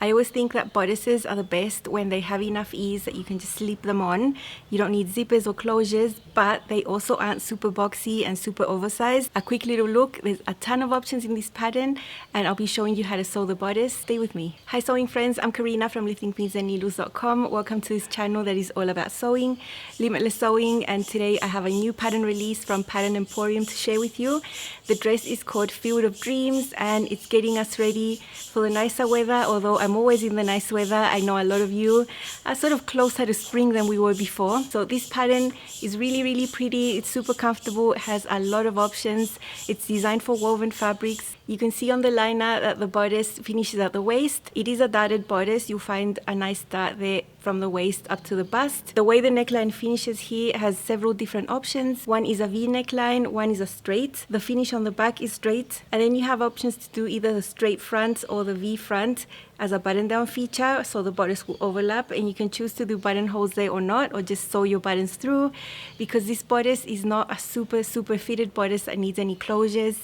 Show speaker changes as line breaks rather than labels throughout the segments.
I always think that bodices are the best when they have enough ease that you can just slip them on. You don't need zippers or closures, but they also aren't super boxy and super oversized. A quick little look, there's a ton of options in this pattern, and I'll be showing you how to sew the bodice. Stay with me. Hi sewing friends, I'm Karina from liftingpinsandneedles.com. Welcome to this channel that is all about sewing, limitless sewing, and today I have a new pattern release from Pattern Emporium to share with you. The dress is called Field of Dreams, and it's getting us ready for the nicer weather. Although I'm always in the nice weather, I know a lot of you are sort of closer to spring than we were before. So this pattern is really pretty. It's super comfortable. It has a lot of options. It's designed for woven fabrics. You can see on the liner that the bodice finishes at the waist. It is a darted bodice. You'll find a nice dart there from the waist up to the bust. The way the neckline finishes here has several different options. One is a V neckline, one is a straight. The finish on the back is straight, and then you have options to do either the straight front or the V front as a button down feature, so the bodice will overlap, and you can choose to do buttonholes there or not, or just sew your buttons through, because this bodice is not a super fitted bodice that needs any closures.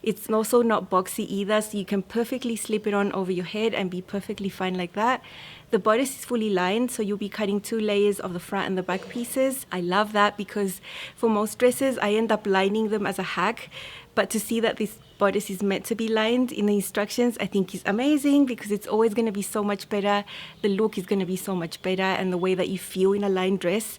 It's also not boxy either, so you can perfectly slip it on over your head and be perfectly fine like that. The bodice is fully lined, so you'll be cutting 2 layers of the front and the back pieces. I love that because for most dresses, I end up lining them as a hack. But to see that this bodice is meant to be lined in the instructions, I think is amazing, because it's always going to be so much better. The look is going to be so much better, and the way that you feel in a lined dress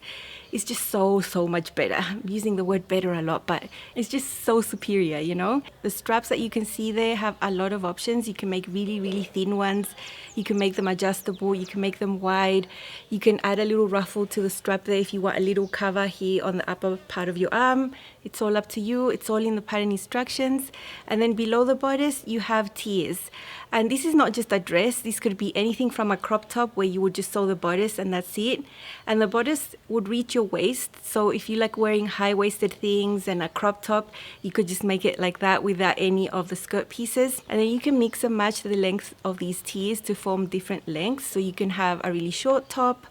is just so much better. I'm using the word better a lot, but it's just so superior, you know? The straps that you can see there have a lot of options. You can make really thin ones. You can make them adjustable. You can make them wide. You can add a little ruffle to the strap there if you want a little cover here on the upper part of your arm. It's all up to you. It's all in the pattern instructions. And then below the bodice, you have tiers. And this is not just a dress. This could be anything from a crop top where you would just sew the bodice and that's it. And the bodice would reach your waist. So if you like wearing high-waisted things and a crop top, you could just make it like that without any of the skirt pieces. And then you can mix and match the length of these tiers to form different lengths. So you can have a really short top,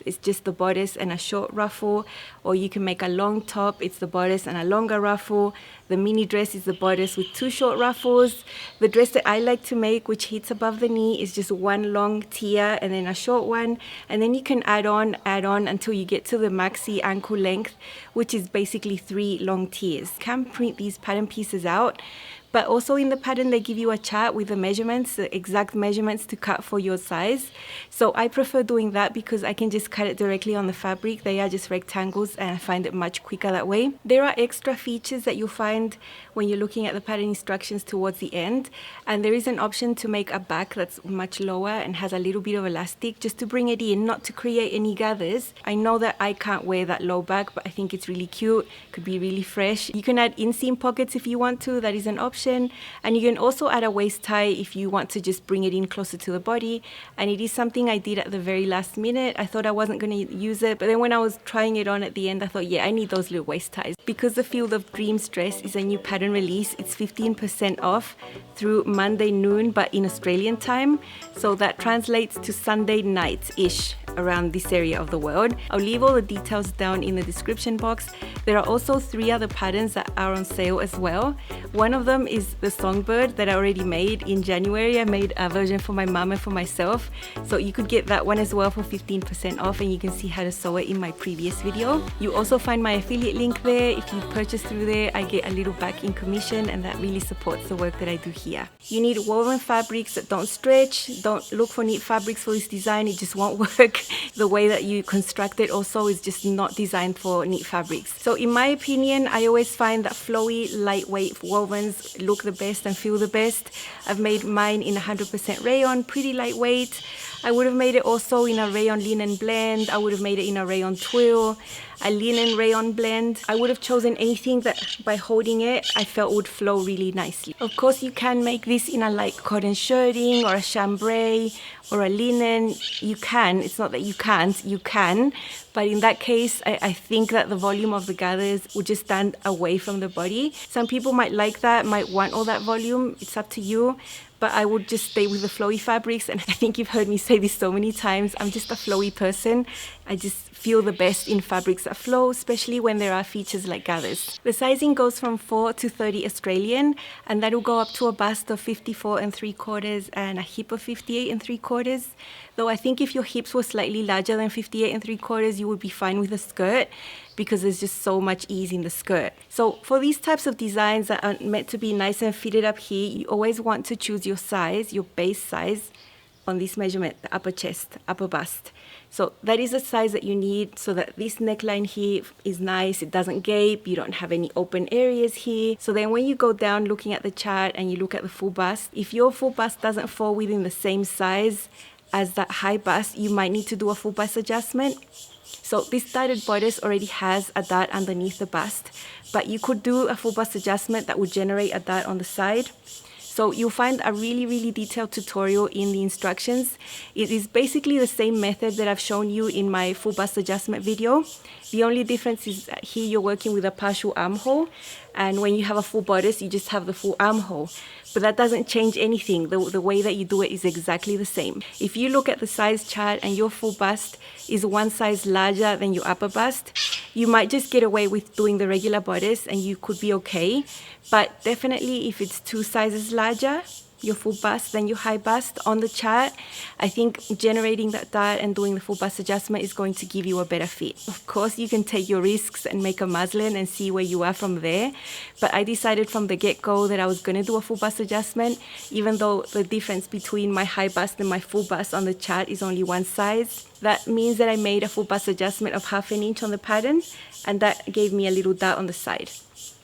it's just the bodice and a short ruffle, or you can make a long top, it's the bodice and a longer ruffle. The mini dress is the bodice with 2 short ruffles. The dress that I like to make, which hits above the knee, is just 1 long tier and then a short one, and then you can add on until you get to the maxi ankle length, which is basically 3 long tiers. You can print these pattern pieces out, but also in the pattern they give you a chart with the measurements, the exact measurements to cut for your size. So I prefer doing that because I can just cut it directly on the fabric. They are just rectangles and I find it much quicker that way. There are extra features that you'll find when you're looking at the pattern instructions towards the end, and there is an option to make a back that's much lower and has a little bit of elastic just to bring it in, not to create any gathers. I know that I can't wear that low back, but I think it's really cute, could be really fresh. You can add inseam pockets if you want to, that is an option. And you can also add a waist tie if you want to just bring it in closer to the body. And it is something I did at the very last minute. I thought I wasn't going to use it, but then when I was trying it on at the end, I thought, yeah, I need those little waist ties. Because the Field of Dreams dress is a new pattern release, it's 15% off through Monday noon, but in Australian time. So that translates to Sunday night-ish around this area of the world. I'll leave all the details down in the description box. There are also 3 other patterns that are on sale as well. One of them is the songbird that I already made in January. I made a version for my mom and for myself, so you could get that one as well for 15% off, and you can see how to sew it in my previous video. You also find my affiliate link there. If you purchase through there, I get a little back in commission, and that really supports the work that I do here. You need woven fabrics that don't stretch. Don't look for knit fabrics for this design, it just won't work. The way that you construct it also is just not designed for knit fabrics. So in my opinion, I always find that flowy, lightweight wovens look the best and feel the best. I've made mine in 100% rayon, pretty lightweight. I would have made it also in a rayon linen blend. I would have made it in a rayon twill, a linen rayon blend. I would have chosen anything that by holding it I felt would flow really nicely. Of course you can make this in a light cotton shirting or a chambray or a linen. You can, it's not that you can't, you can, but in that case I think that the volume of the gathers would just stand away from the body. Some people might like that, might want all that volume, it's up to you. But I would just stay with the flowy fabrics, and I think you've heard me say this so many times, I'm just a flowy person. I just feel the best in fabrics that flow, especially when there are features like gathers. The sizing goes from 4 to 30 Australian, and that will go up to a bust of 54 3/4 and a hip of 58 3/4. Though I think if your hips were slightly larger than 58 3/4, you would be fine with a skirt, because there's just so much ease in the skirt. So for these types of designs that are meant to be nice and fitted up here, you always want to choose your size, your base size, on this measurement, the upper chest, upper bust. So that is the size that you need so that this neckline here is nice, it doesn't gape, you don't have any open areas here. So then when you go down looking at the chart and you look at the full bust, if your full bust doesn't fall within the same size as that high bust, you might need to do a full bust adjustment. So this dotted bodice already has a dot underneath the bust, but you could do a full bust adjustment that would generate a dot on the side. So you'll find a really detailed tutorial in the instructions. It is basically the same method that I've shown you in my full bust adjustment video. The only difference is that here you're working with a partial armhole, and when you have a full bodice, you just have the full armhole. But that doesn't change anything. The way that you do it is exactly the same. If you look at the size chart and your full bust is one size larger than your upper bust, you might just get away with doing the regular bodice and you could be okay. But definitely if it's 2 sizes larger, your full bust than your high bust on the chart, I think generating that dot and doing the full bust adjustment is going to give you a better fit. Of course, you can take your risks and make a muslin and see where you are from there. But I decided from the get-go that I was going to do a full bust adjustment, even though the difference between my high bust and my full bust on the chart is only 1 size. That means that I made a full bust adjustment of 1/2 inch on the pattern, and that gave me a little dot on the side.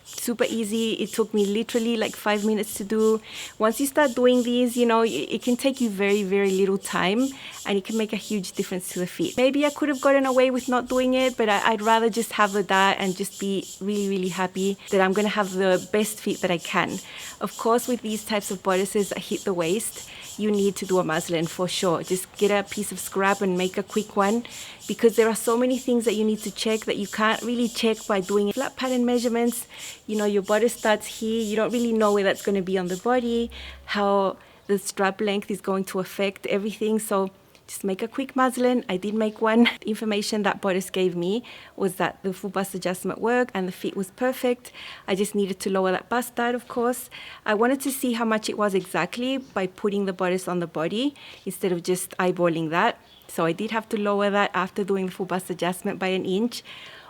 Super easy. It took me literally like 5 minutes to do. Once you start doing these, you know, it can take you very little time, and it can make a huge difference to the fit. Maybe I could have gotten away with not doing it, but I'd rather just have the dot and just be really happy that I'm going to have the best fit that I can. Of course, with these types of bodices that hit the waist, you need to do a muslin for sure. Just get a piece of scrap and make a quick one, because there are so many things that you need to check that you can't really check by doing flat pattern measurements. You know, your bodice starts here, you don't really know where that's going to be on the body, how the strap length is going to affect everything. So just make a quick muslin. I did make one. The information that bodice gave me was that the full bust adjustment worked and the fit was perfect. I just needed to lower that bust dot, of course. I wanted to see how much it was exactly by putting the bodice on the body instead of just eyeballing that. So I did have to lower that after doing the full bust adjustment by 1 inch.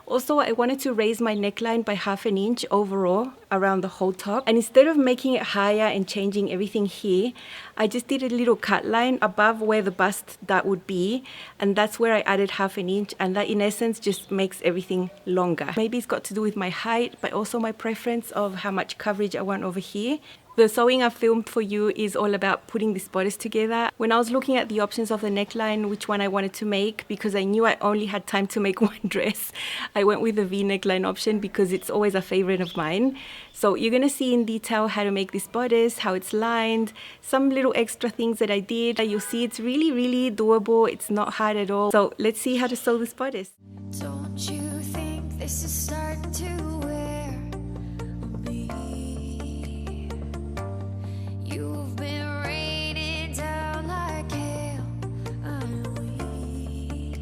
Also, I wanted to raise my neckline by 1/2 inch overall around the whole top. And instead of making it higher and changing everything here, I just did a little cut line above where the bust dot would be. And that's where I added 1/2 inch. And that in essence just makes everything longer. Maybe it's got to do with my height, but also my preference of how much coverage I want over here. The sewing I filmed for you is all about putting this bodice together. When I was looking at the options of the neckline, which one I wanted to make, because I knew I only had time to make one dress, I went with the V neckline option because it's always a favorite of mine. So you're going to see in detail how to make this bodice, how it's lined, some little extra things that I did. You'll see it's really doable. It's not hard at all. So let's see how to sew this bodice.
Don't you think this is starting to wear me? You've been raining down like hell. I'm weak.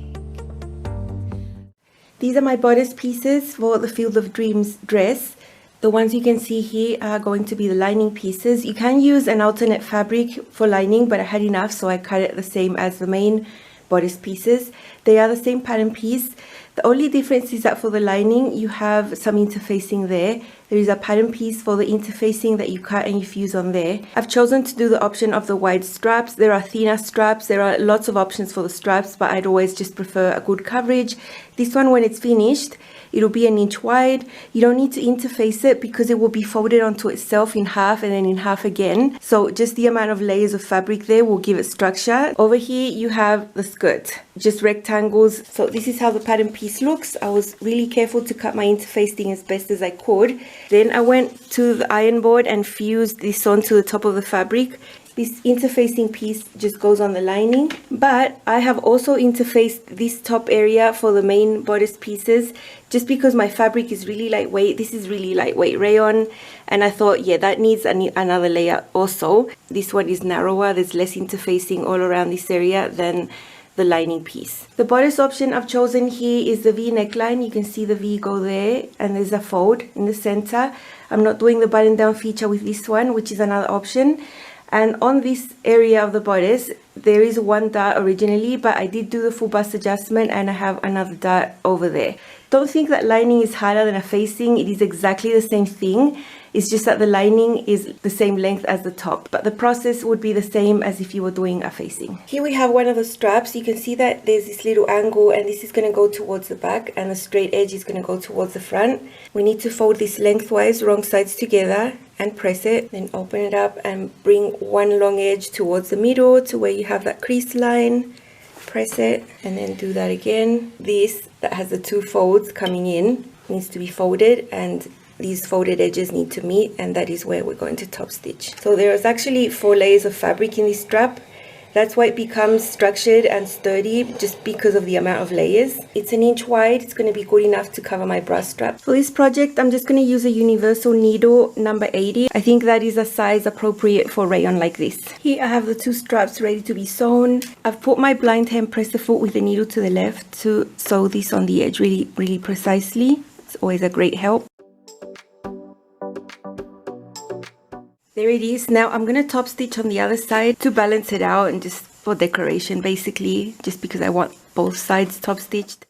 These are my bodice pieces for the Field of Dreams dress. The ones you can see here are going to be the lining pieces. You can use an alternate fabric for lining, but I had enough, so I cut it the same as the main bodice pieces. They are the same pattern piece. The only difference is that for the lining, you have some interfacing there. There is a pattern piece for the interfacing that you cut and you fuse on there. I've chosen to do the option of the wide straps. There are thinner straps. There are lots of options for the straps, but I'd always just prefer a good coverage. This one, when it's finished, it'll be 1 inch wide. You don't need to interface it because it will be folded onto itself in half and then in half again. So just the amount of layers of fabric there will give it structure. Over here you have the skirt, just rectangles. So this is how the pattern piece looks. I was really careful to cut my interfacing as best as I could. Then I went to the iron board and fused this onto the top of the fabric. This interfacing piece just goes on the lining, but I have also interfaced this top area for the main bodice pieces just because my fabric is really lightweight. This is really lightweight rayon, and I thought, yeah, that needs another layer also. This one is narrower. There's less interfacing all around this area than the lining piece. The bodice option I've chosen here is the V neckline. You can see the V go there and there's a fold in the center. I'm not doing the button down feature with this one, which is another option. And on this area of the bodice, there is one dart originally, but I did do the full bust adjustment and I have another dart over there. Don't think that lining is harder than a facing. It is exactly the same thing. It's just that the lining is the same length as the top, but the process would be the same as if you were doing a facing. Here we have one of the straps. You can see that there's this little angle and this is going to go towards the back and the straight edge is going to go towards the front. We need to fold this lengthwise, wrong sides together and press it, then open it up and bring one long edge towards the middle to where you have that crease line. Press it and then do that again. This that has the two folds coming in needs to be folded and these folded edges need to meet, and that is where we're going to top stitch. So there's actually 4 layers of fabric in this strap. That's why it becomes structured and sturdy, just because of the amount of layers. It's 1 inch wide. It's going to be good enough to cover my bra strap. For this project, I'm just going to use a universal needle number 80. I think that is a size appropriate for rayon like this. Here I have the 2 straps ready to be sewn. I've put my blind hand press the foot with the needle to the left to sew this on the edge really precisely. It's always a great help. There it is. Now I'm going to top stitch on the other side to balance it out and just for decoration basically, just because I want both sides top stitched.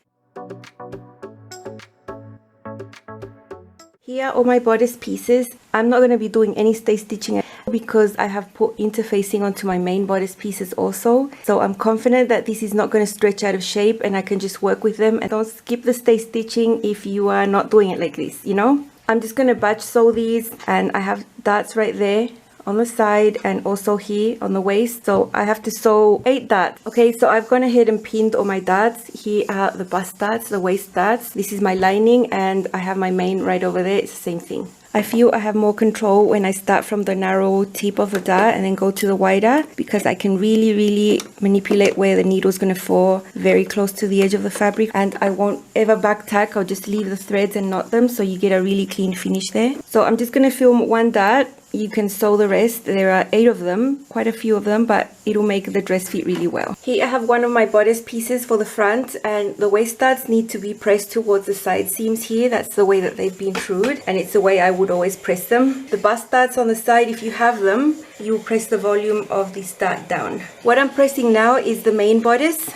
Here are all my bodice pieces. I'm not going to be doing any stay stitching because I have put interfacing onto my main bodice pieces also. So I'm confident that this is not going to stretch out of shape and I can just work with them. And don't skip the stay stitching if you are not doing it like this, you know. I'm just going to batch sew these and I have darts right there on the side and also here on the waist. So I have to sew 8 darts. Okay, so I've gone ahead and pinned all my darts. Here are the bust darts, the waist darts. This is my lining and I have my main right over there. It's the same thing. I feel I have more control when I start from the narrow tip of the dart and then go to the wider, because I can really manipulate where the needle is going to fall very close to the edge of the fabric, and I won't ever back tack. I'll just leave the threads and knot them so you get a really clean finish there. So I'm just going to film 1 dart. You can sew the rest. There are 8 of them, quite a few of them, but it'll make the dress fit really well. Here I have one of my bodice pieces for the front, and the waist darts need to be pressed towards the side seams here. That's the way that they've been trued, and it's the way I would always press them. The bust darts on the side, if you have them, you press the volume of this dart down. What I'm pressing now is the main bodice.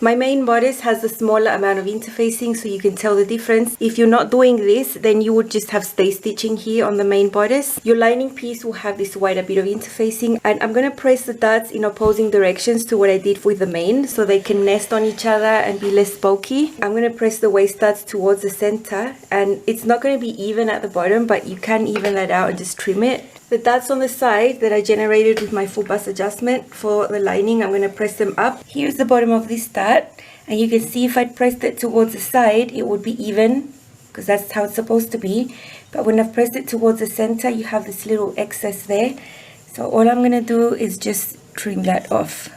My main bodice has a smaller amount of interfacing, so you can tell the difference. If you're not doing this, then you would just have stay stitching here on the main bodice. Your lining piece will have this wider bit of interfacing, and I'm going to press the darts in opposing directions to what I did with the main, so they can nest on each other and be less bulky. I'm going to press the waist darts towards the center, and it's not going to be even at the bottom, but you can even that out and just trim it. The darts on the side that I generated with my full bust adjustment for the lining, I'm going to press them up. Here's the bottom of this dart, and you can see if I pressed it towards the side, it would be even, because that's how it's supposed to be. But when I've pressed it towards the center, you have this little excess there. So all I'm going to do is just trim that off.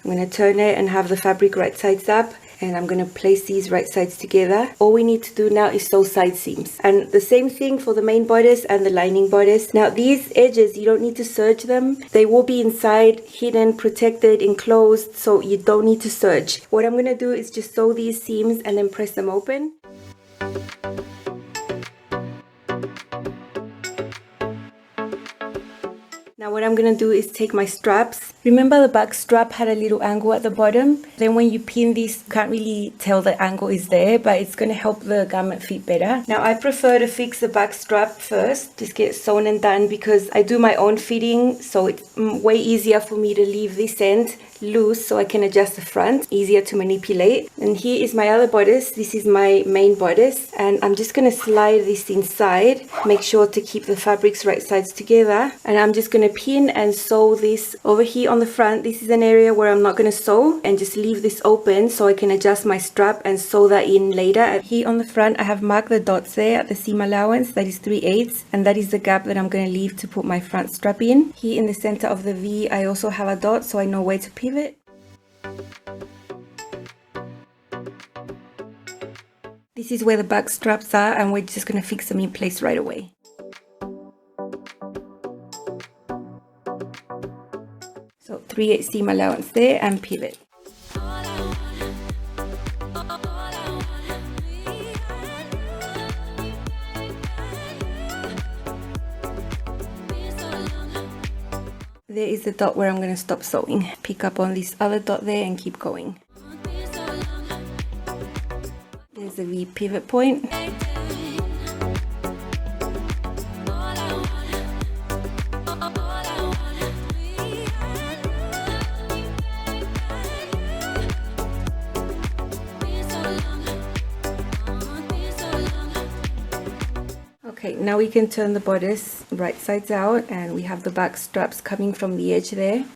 I'm going to turn it and have the fabric right sides up. And I'm going to place these right sides together. All we need to do now is sew side seams. And the same thing for the main bodice and the lining bodice. Now these edges, you don't need to serge them. They will be inside, hidden, protected, enclosed, so you don't need to serge. What I'm going to do is just sew these seams and then press them open. Now what I'm going to do is take my straps. Remember the back strap had a little angle at the bottom? Then when you pin this, you can't really tell the angle is there, but it's going to help the garment fit better. Now I prefer to fix the back strap first, just get it sewn and done, because I do my own fitting, so it's way easier for me to leave this end loose so I can adjust the front, easier to manipulate. And here is my other bodice. This is my main bodice, and I'm just going to slide this inside, make sure to keep the fabrics right sides together, and I'm just going to pin and sew this over here on the front. This is an area where I'm not going to sew, and just leave this open so I can adjust my strap and sew that in later. Here on the front I have marked the dots there at the seam allowance, that is 3/8, and that is the gap that I'm going to leave to put my front strap in. Here in the center of the V I also have a dot, so I know where to pivot. This is where the back straps are, and we're just going to fix them in place right away. So 3/8 seam allowance there and pivot. There is the dot where I'm going to stop sewing. Pick up on this other dot there and keep going. There's a V pivot point. Okay, now we can turn the bodice right sides out, and we have the back straps coming from the edge there.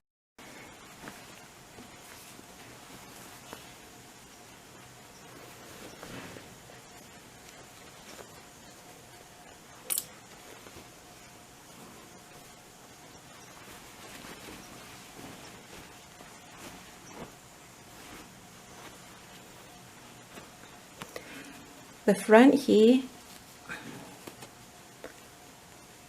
The front here,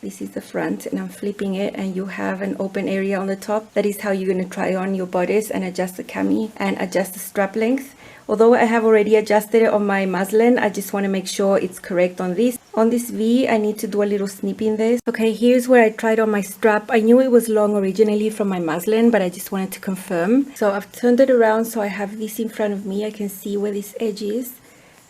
this is the front, and I'm flipping it, and you have an open area on the top. That is how you're going to try on your bodice and adjust the cami and adjust the strap length. Although I have already adjusted it on my muslin, I just want to make sure it's correct on this. On this V, I need to do a little snip in this. Okay, here's where I tried on my strap. I knew it was long originally from my muslin, but I just wanted to confirm. So I've turned it around so I have this in front of me. I can see where this edge is,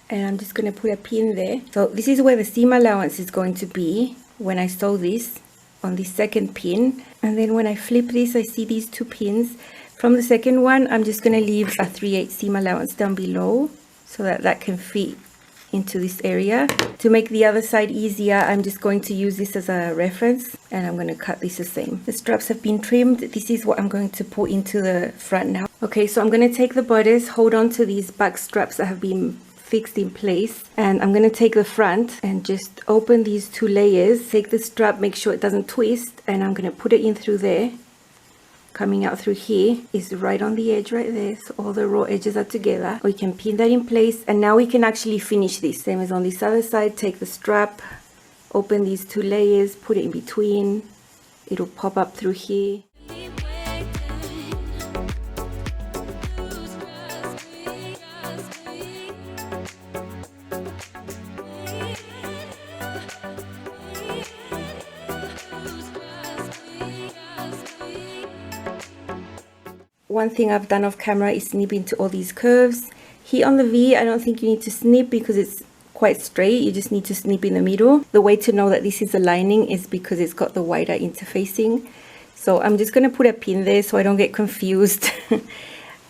and I'm just going to put a pin there. So this is where the seam allowance is going to be when I sew this on the second pin. And then when I flip this, I see these two pins. From the second one, I'm just going to leave a 3/8 seam allowance down below so that that can fit into this area. To make the other side easier, I'm just going to use this as a reference, and I'm going to cut this the same. The straps have been trimmed. This is what I'm going to put into the front now. Okay, so I'm going to take the bodice, hold on to these back straps that have been fixed in place, and I'm going to take the front and just open these two layers, take the strap, make sure it doesn't twist, and I'm going to put it in through there. Coming out through here is right on the edge right there, so all the raw edges are together. We can pin that in place, and now we can actually finish this. Same as on this other side. Take the strap, open these two layers, put it in between. It'll pop up through here. One thing I've done off camera is snip into all these curves. Here on the V, I don't think you need to snip because it's quite straight. You just need to snip in the middle. The way to know that this is a lining is because it's got the wider interfacing. So I'm just going to put a pin there so I don't get confused.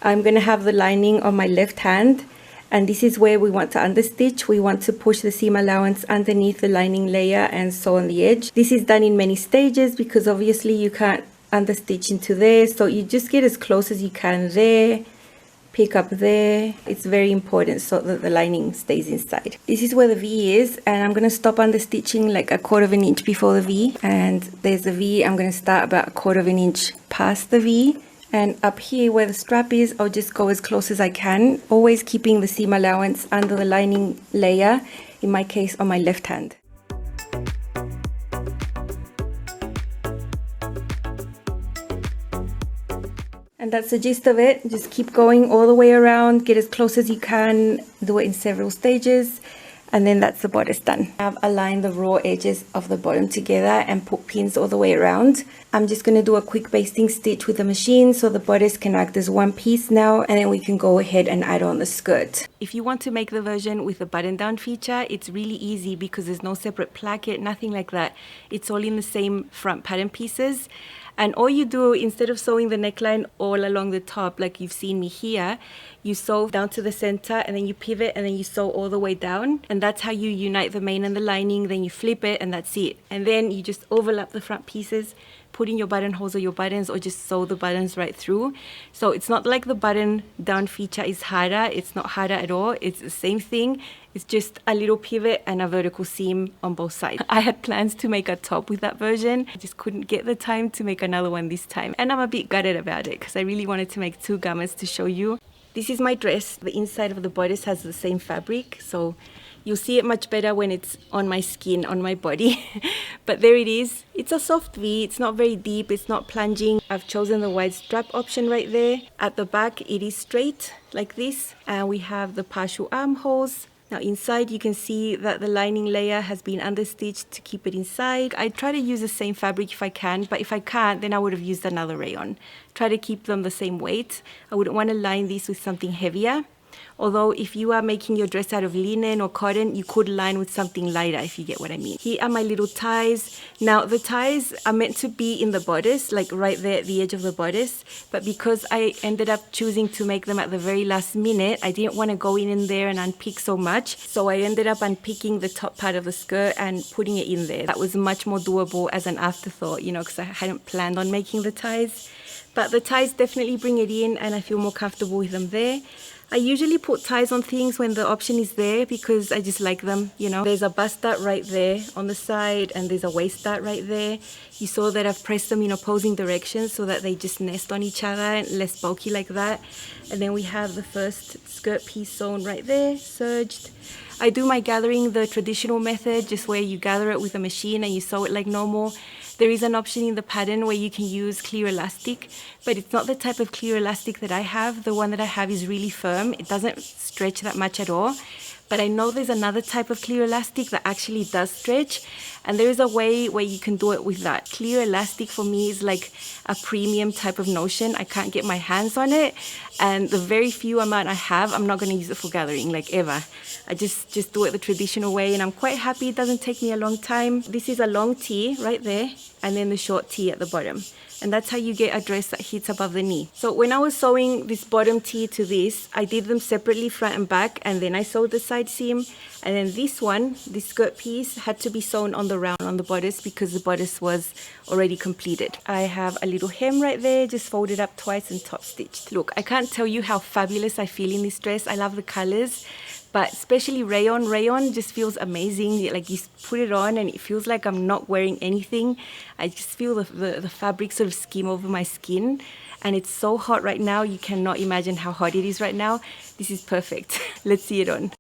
I'm going to have the lining on my left hand, and this is where we want to understitch. We want to push the seam allowance underneath the lining layer and sew on the edge. This is done in many stages because obviously you can't understitch into there, so you just get as close as you can there, pick up there. It's very important so that the lining stays inside. This is where the V is, and I'm going to stop understitching like 1/4 of an inch before the V, and there's the V. I'm going to start about 1/4 of an inch past the V, and up here where the strap is, I'll just go as close as I can, always keeping the seam allowance under the lining layer, in my case on my left hand. And that's the gist of it. Just keep going all the way around, get as close as you can, do it in several stages, and then that's the bodice done. I've aligned the raw edges of the bottom together and put pins all the way around. I'm just going to do a quick basting stitch with the machine so the bodice can act as one piece now, and then we can go ahead and add on the skirt. If you want to make the version with the button down feature, it's really easy because there's no separate placket, nothing like that. It's all in the same front pattern pieces. And all you do, instead of sewing the neckline all along the top like you've seen me here, you sew down to the center, and then you pivot, and then you sew all the way down, and that's how you unite the main and the lining. Then you flip it, and that's it. And then you just overlap the front pieces, put in your buttonholes or your buttons, or just sew the buttons right through. So it's not like the button down feature is harder. It's not harder at all. It's the same thing. It's just a little pivot and a vertical seam on both sides. I had plans to make a top with that version. I just couldn't get the time to make another one this time. And I'm a bit gutted about it because I really wanted to make 2 garments to show you. This is my dress. The inside of the bodice has the same fabric, so you'll see it much better when it's on my skin, on my body. But there it is. It's a soft V. It's not very deep. It's not plunging. I've chosen the wide strap option right there. At the back, it is straight like this. And we have the partial armholes. Now inside you can see that the lining layer has been understitched to keep it inside. I try to use the same fabric if I can, but if I can't, then I would have used another rayon. Try to keep them the same weight. I wouldn't want to line these with something heavier. Although if you are making your dress out of linen or cotton, you could line with something lighter, if you get what I mean. Here are my little ties. Now the ties are meant to be in the bodice, like right there at the edge of the bodice. But because I ended up choosing to make them at the very last minute, I didn't want to go in there and unpick so much. So I ended up unpicking the top part of the skirt and putting it in there. That was much more doable as an afterthought, you know, because I hadn't planned on making the ties. But the ties definitely bring it in and I feel more comfortable with them there. I usually put ties on things when the option is there because I just like them, you know. There's a bust dart right there on the side and there's a waist dart right there. You saw that I've pressed them in opposing directions so that they just nest on each other and less bulky like that. And then we have the first skirt piece sewn right there, serged. I do my gathering the traditional method, just where you gather it with a machine and you sew it like normal. There is an option in the pattern where you can use clear elastic, but it's not the type of clear elastic that I have. The one that I have is really firm. It doesn't stretch that much at all. But I know there's another type of clear elastic that actually does stretch, and there is a way where you can do it with that. Clear elastic for me is like a premium type of notion. I can't get my hands on it, and the very few amount I have, I'm not going to use it for gathering, like ever. I just do it the traditional way, and I'm quite happy. It doesn't take me a long time. This is a long tee right there, and then the short tee at the bottom. And that's how you get a dress that hits above the knee. So when I was sewing this bottom tee to this, I did them separately front and back, and then I sewed the side seam. And then this one, this skirt piece, had to be sewn on the round on the bodice because the bodice was already completed. I have a little hem right there, just folded up twice and top stitched. Look, I can't tell you how fabulous I feel in this dress. I love the colors. But especially rayon. Rayon just feels amazing. Like you put it on and it feels like I'm not wearing anything. I just feel the fabric sort of skim over my skin. And it's so hot right now. You cannot imagine how hot it is right now. This is perfect. Let's see it on.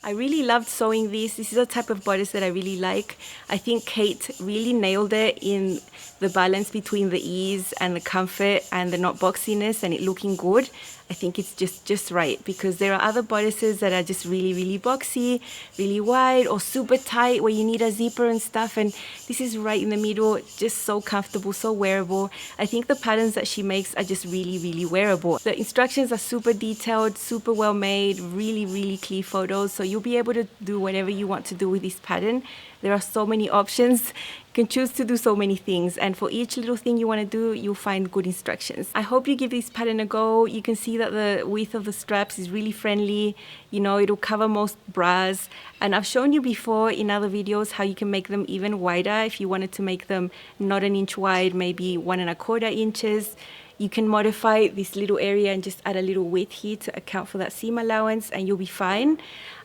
I really loved sewing this. This is a type of bodice that I really like. I think Kate really nailed it in the balance between the ease and the comfort and the not boxiness and it looking good. I think it's just right, because there are other bodices that are just really boxy, really wide or super tight where you need a zipper and stuff, and this is right in the middle, just so comfortable, so wearable. I think the patterns that she makes are just really wearable. The instructions are super detailed, super well made, really clear photos, so you'll be able to do whatever you want to do with this pattern. There are so many options. You can choose to do so many things, and for each little thing you want to do, you'll find good instructions. I hope you give this pattern a go. You can see that the width of the straps is really friendly. You know, it'll cover most bras, and I've shown you before in other videos how you can make them even wider if you wanted to make them not an inch wide, maybe 1¼ inches. You can modify this little area and just add a little width here to account for that seam allowance, and you'll be fine.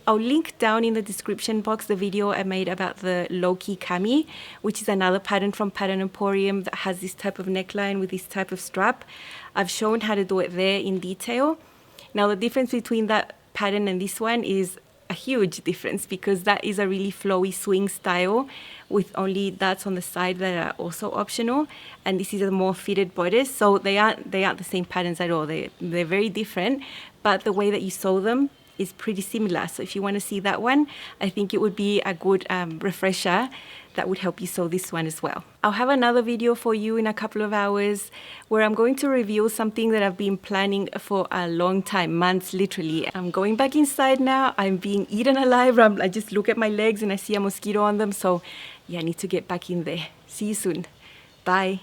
I'll link down in the description box the video I made about the low-key cami, which is another pattern from Pattern Emporium that has this type of neckline with this type of strap. I've shown how to do it there in detail. Now the difference between that pattern and this one is a huge difference, because that is a really flowy swing style with only darts on the side that are also optional, and this is a more fitted bodice. So they aren't the same patterns at all. They're very different, but the way that you sew them is pretty similar. So if you want to see that one, I think it would be a good refresher that would help you sew this one as well. I'll have another video for you in a couple of hours where I'm going to reveal something that I've been planning for a long time, months literally. I'm going back inside now. I'm being eaten alive. I just look at my legs and I see a mosquito on them. So yeah, I need to get back in there. See you soon. Bye.